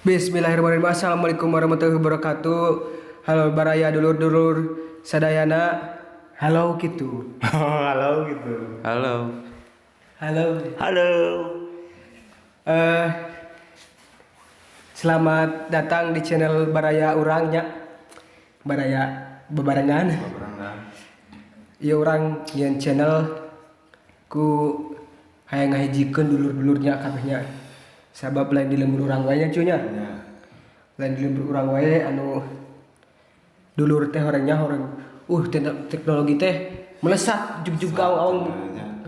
Bismillahirrahmanirrahim. Assalamualaikum warahmatullahi wabarakatuh. Halo baraya dulur-dulur sadayana. Halo gitu. Halo gitu. Halo. Halo. Halo. Eh Selamat datang di channel Baraya Urangnya. Baraya bebarengan. Ya orang yang channel ku hayang ngahijikeun dulur-dulurnya kabehnya. Sabab lain di lembur urang wae nya cunya. Lain di lembur urang wae anu dulur teh orangnya orang teknologi teh melesat jug-jug gaung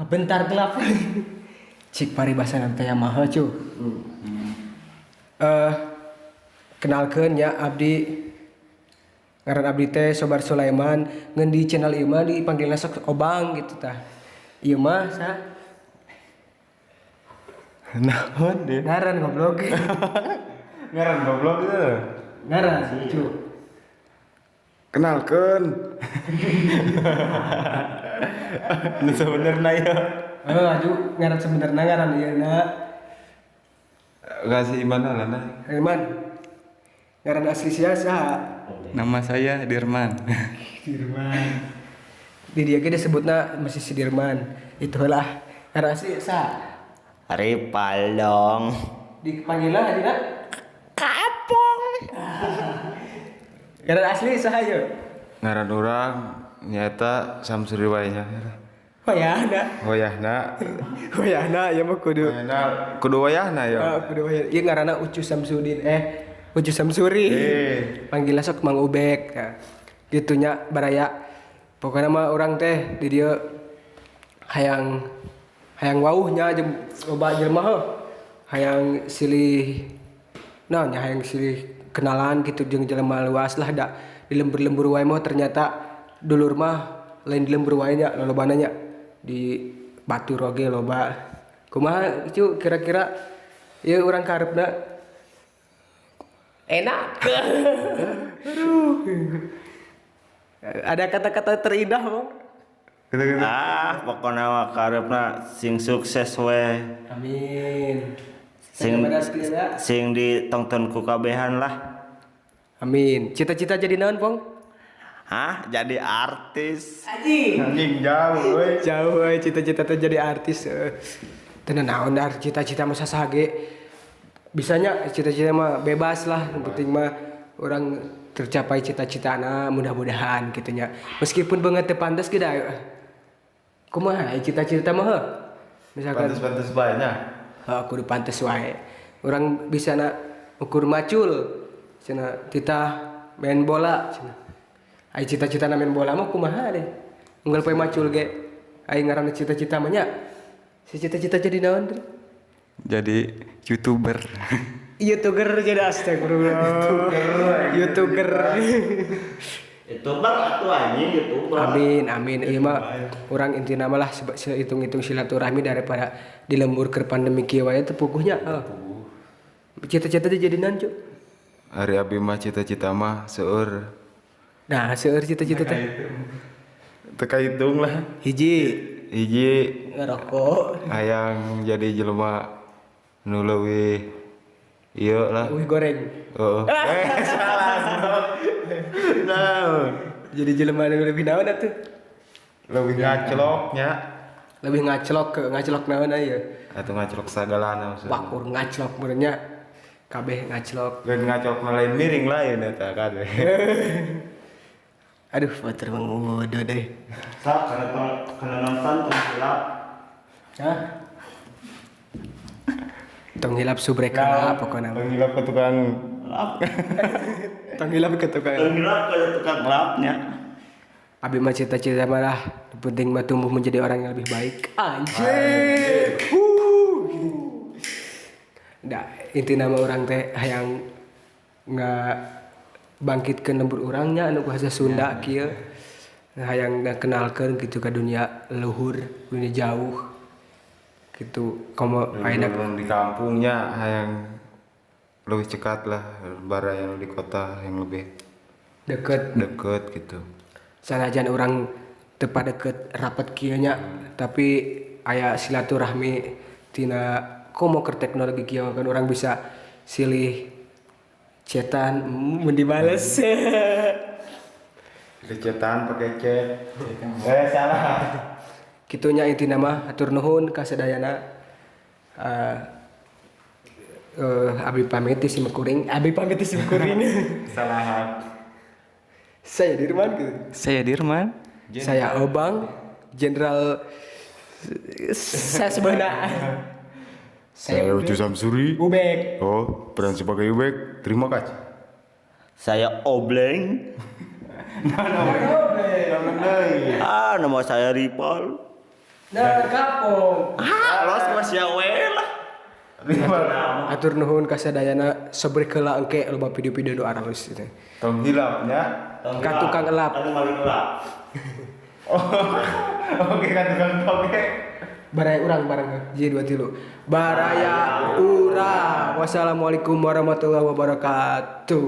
bentar gelap. Cik paribasan teh Yamaha cu. Kenalkeun ya abdi ngaran abdi teh Sobar Sulaiman ngeun di channel ieu mah dipanggilna sok Obang gitu tah. Ieu mah sa Naon deh? ngaran goblok. Ngaran goblok itu. Ngaran cu. Kenalkeun. Nu sebenarnya ya. Aduh ngaran sebenarnya ngaran ieu na. Kasih mana lah nah. Herman. Ngaran asli sia saha? Nama saya Dirman. Dirman. Di dia ge disebutna masih si Dirman. Itulah ngaran asli saha? Ripal dong. Dipanggilna adina Kapong. ngaran asli saha ye? Ngaran urang nyata Samsuri wae nya. Wayahna. Wayahna. Wayahna ya mah kudu. Wayahna kudu wayahna ya. Kudu wayah. Ieu ngaranna Ucu Samsudin Ucu Samsuri. Panggilna sok Mang Ubek. Ya. Gitu nya baraya. Pokoknya mah orang teh di dieu hayang wauhnya loba jelema heuh. Hayang silih naon nya hayang silih kenalan gitu jeung jelema luas lah da di lembur-lembur wae mah ternyata dulur mah lain di lembur wae nya lolobana nya di Batu Roge loba. Kumaha cu kira-kira ieu urang karepna enak. Aduh. Ada kata-kata terindah Bang? Gitu-gitu. Pokoknya mah karepna sing sukses we. Amin. Sing Daripada sekalian, sing ditonton ku kabehan lah. amin. Cita-cita jadi naon, Pong? Jadi artis. Anjing jauh we. Jauh euy cita-cita teh jadi artis. Teu naon dah cita-cita mah sasaha ge. Bisanya cita-cita mah bebas lah, yang penting mah orang tercapai cita-citana mudah-mudahan gitu nya. Meskipun banget teu pantes ge da. Kumaha cita-cita mah heuh? Misalkan Pantes-pantes bae nya. kudu pantes wae. Urang bisana ukur macul. Cenah titah main bola cenah. Ai cita-citana main bola mah kumaha deh. Unggal poe macul ge. Ai ngaranna cita-cita mah nya. Si cita-cita jadi naon? Dri? Jadi YouTuber. YouTuber jadi astagfirullah. YouTuber. YouTuber atuh anjing YouTuber. Amin. Ieu mah urang intina mah lah hitung-hitung silaturahmi daripada dilembur ke pandemi kieu wae teh puguhnya. Cita-cita teh jadi naon, Cuk? Ari abi mah cita-cita mah seueur. Nah, seueur cita-cita teh. Teu kahitung lah. Hiji Ngerokok hayang jadi jelema nu leuwih ieu lah. Wih goreng. Salah. Naon? Jadi jelema anu lebih naon atuh? Leuwih ngacloknya Lebih ngaclok naon aya? atuh ngaclok sagalana maksudna. Wakur ngaclok benernya. Kabeh ngaclok. Lain ngaclok lain miring lain eta kabeh. Aduh, motor mengudu deh. Sak kana nonton tenggelam. Hah? Tong hilap subreka pokona. Penggilap ke tukang Tong hilap ke tukang. Tenggelam kayak tukang gelapnya. Abi mah cita-cita malah penting mah tumbuh menjadi orang yang lebih baik. Anjir. Da intina mah urang teh hayang bangkitkeun lembur urangnya anu bahasa Sunda kieu. Hayang kenalkeun gitu ka dunia luhur, dunia jauh. Gitu komo ayeuna di kampungnya hayang lebih cekat lah bara yang di kota yang lebih deket. gitu. Sanajan orang tepa deket rapat kieu nya, tapi aya silaturahmi tina komo ke teknologi kieu kan orang bisa silih Cetan mun dibales. Cetan pakai chat. Salah. Kitunya inti nama atur nuhun ka sadayana. Abi pamit ti simkuring. Salah. Saya Dirman gitu. Saya Dirman. Saya Obang, Jenderal saya sebenarnya. Saya Ucu Samsuri. Ubek. Oh, peran sebagai Ubek. Terima kasih. Saya Obleng. Nama saya Ripal. Nah, kapong. Los masih lah. Atur nuhun ka sadayana sabari keula engke loba video-video nu aralus gitu. Tong hilapnya. Ka tukang elap. Oke kan tukang toge. Baraya urang bareng J23. Baraya urang. Wassalamualaikum warahmatullahi wabarakatuh.